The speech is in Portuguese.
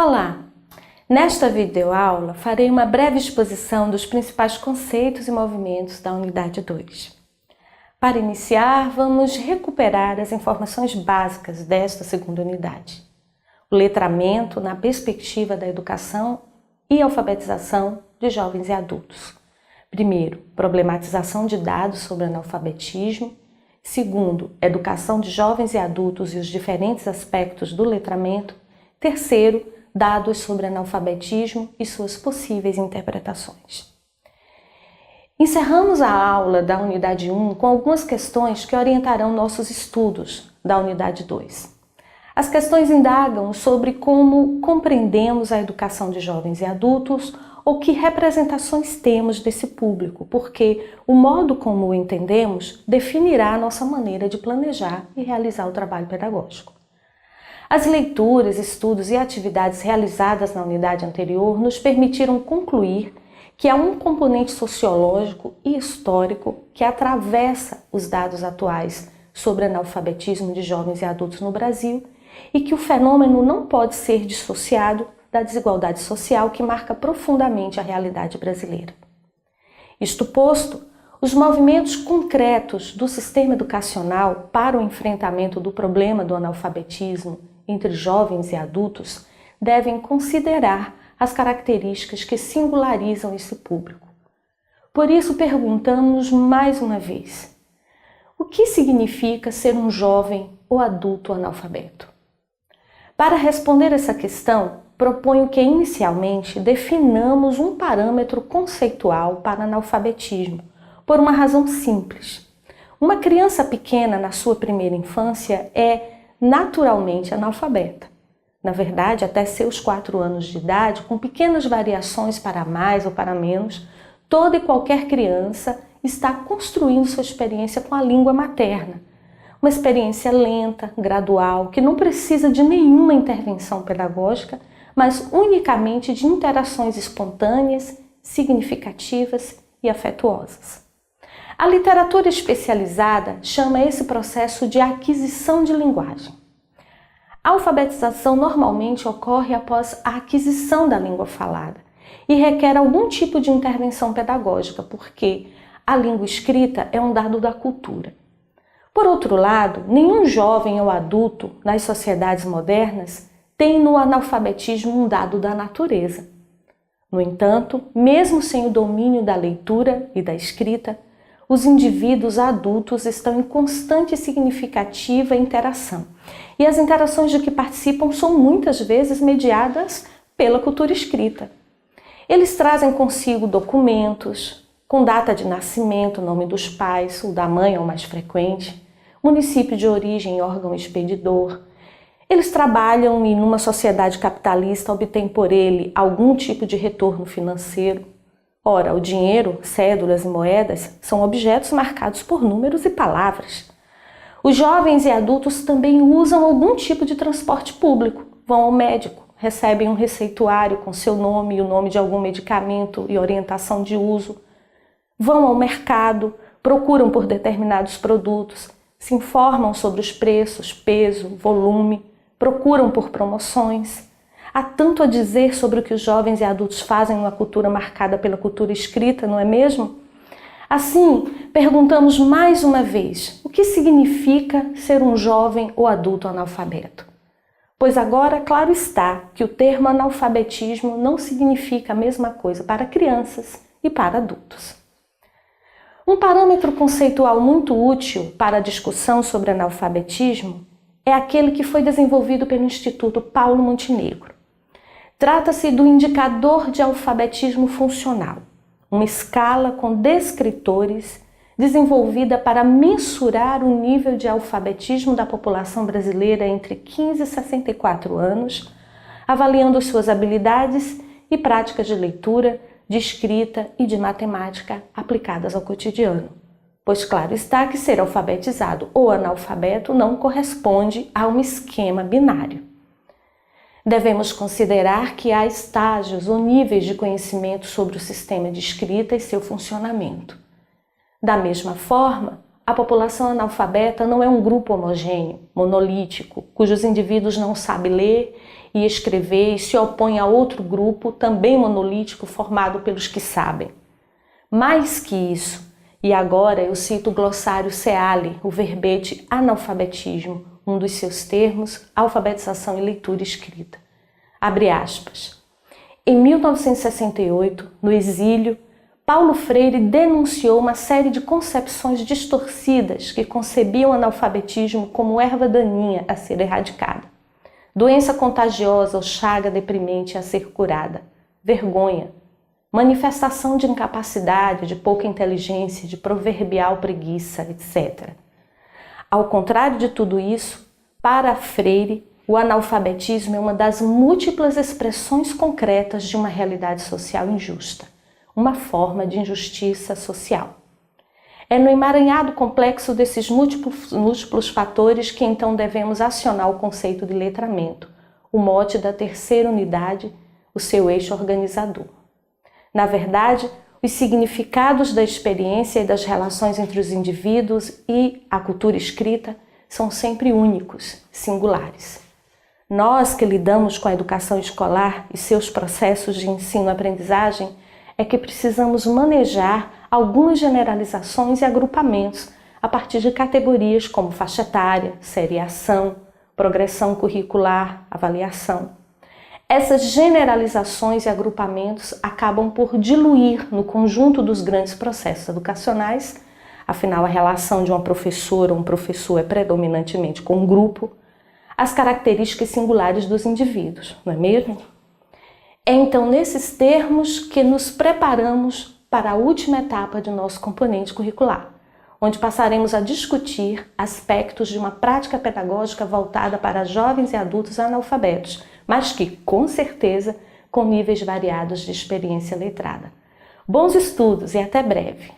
Olá! Nesta videoaula farei uma breve exposição dos principais conceitos e movimentos da Unidade 2. Para iniciar, vamos recuperar as informações básicas desta segunda unidade. O letramento na perspectiva da educação e alfabetização de jovens e adultos. Primeiro, problematização de dados sobre analfabetismo. Segundo, educação de jovens e adultos e os diferentes aspectos do letramento. Terceiro, dados sobre analfabetismo e suas possíveis interpretações. Encerramos a aula da Unidade 1 com algumas questões que orientarão nossos estudos da Unidade 2. As questões indagam sobre como compreendemos a educação de jovens e adultos ou que representações temos desse público, porque o modo como o entendemos definirá a nossa maneira de planejar e realizar o trabalho pedagógico. As leituras, estudos e atividades realizadas na unidade anterior nos permitiram concluir que há um componente sociológico e histórico que atravessa os dados atuais sobre analfabetismo de jovens e adultos no Brasil e que o fenômeno não pode ser dissociado da desigualdade social que marca profundamente a realidade brasileira. Isto posto, os movimentos concretos do sistema educacional para o enfrentamento do problema do analfabetismo entre jovens e adultos devem considerar as características que singularizam esse público. Por isso perguntamos mais uma vez: o que significa ser um jovem ou adulto analfabeto? Para responder essa questão, proponho que inicialmente definamos um parâmetro conceitual para analfabetismo, por uma razão simples. Uma criança pequena na sua primeira infância é naturalmente analfabeta. Na verdade, até seus 4 anos de idade, com pequenas variações para mais ou para menos, toda e qualquer criança está construindo sua experiência com a língua materna. Uma experiência lenta, gradual, que não precisa de nenhuma intervenção pedagógica, mas unicamente de interações espontâneas, significativas e afetuosas. A literatura especializada chama esse processo de aquisição de linguagem. A alfabetização normalmente ocorre após a aquisição da língua falada e requer algum tipo de intervenção pedagógica, porque a língua escrita é um dado da cultura. Por outro lado, nenhum jovem ou adulto nas sociedades modernas tem no analfabetismo um dado da natureza. No entanto, mesmo sem o domínio da leitura e da escrita, os indivíduos adultos estão em constante e significativa interação. E as interações de que participam são muitas vezes mediadas pela cultura escrita. Eles trazem consigo documentos, com data de nascimento, nome dos pais, o da mãe é o mais frequente, município de origem e órgão expedidor. Eles trabalham e numa sociedade capitalista obtêm por ele algum tipo de retorno financeiro. Ora, o dinheiro, cédulas e moedas são objetos marcados por números e palavras. Os jovens e adultos também usam algum tipo de transporte público, vão ao médico, recebem um receituário com seu nome e o nome de algum medicamento e orientação de uso, vão ao mercado, procuram por determinados produtos, se informam sobre os preços, peso, volume, procuram por promoções. Há tanto a dizer sobre o que os jovens e adultos fazem numa cultura marcada pela cultura escrita, não é mesmo? Assim, perguntamos mais uma vez, o que significa ser um jovem ou adulto analfabeto? Pois agora, claro está que o termo analfabetismo não significa a mesma coisa para crianças e para adultos. Um parâmetro conceitual muito útil para a discussão sobre analfabetismo é aquele que foi desenvolvido pelo Instituto Paulo Montenegro. Trata-se do indicador de alfabetismo funcional, uma escala com descritores desenvolvida para mensurar o nível de alfabetismo da população brasileira entre 15 e 64 anos, avaliando suas habilidades e práticas de leitura, de escrita e de matemática aplicadas ao cotidiano. Pois claro está que ser alfabetizado ou analfabeto não corresponde a um esquema binário. Devemos considerar que há estágios ou níveis de conhecimento sobre o sistema de escrita e seu funcionamento. Da mesma forma, A população analfabeta não é um grupo homogêneo, monolítico, cujos indivíduos não sabem ler e escrever e se opõem a outro grupo também monolítico formado pelos que sabem. Mais que isso, e agora eu cito o glossário Ceale, o verbete analfabetismo, um dos seus termos, alfabetização e leitura escrita. Abre aspas. Em 1968, no exílio, Paulo Freire denunciou uma série de concepções distorcidas que concebiam o analfabetismo como erva daninha a ser erradicada, doença contagiosa ou chaga deprimente a ser curada, vergonha, manifestação de incapacidade, de pouca inteligência, de proverbial preguiça, etc. Ao contrário de tudo isso, para Freire, o analfabetismo é uma das múltiplas expressões concretas de uma realidade social injusta, uma forma de injustiça social. É no emaranhado complexo desses múltiplos fatores que então devemos acionar o conceito de letramento, o mote da terceira unidade, o seu eixo organizador. Na verdade, os significados da experiência e das relações entre os indivíduos e a cultura escrita são sempre únicos, singulares. Nós que lidamos com a educação escolar e seus processos de ensino-aprendizagem é que precisamos manejar algumas generalizações e agrupamentos a partir de categorias como faixa etária, seriação, progressão curricular, avaliação. Essas generalizações e agrupamentos acabam por diluir no conjunto dos grandes processos educacionais, afinal a relação de uma professora ou um professor é predominantemente com um grupo, as características singulares dos indivíduos, não é mesmo? É então nesses termos que nos preparamos para a última etapa de nosso componente curricular, onde passaremos a discutir aspectos de uma prática pedagógica voltada para jovens e adultos analfabetos, mas que, com certeza, com níveis variados de experiência letrada. Bons estudos e até breve!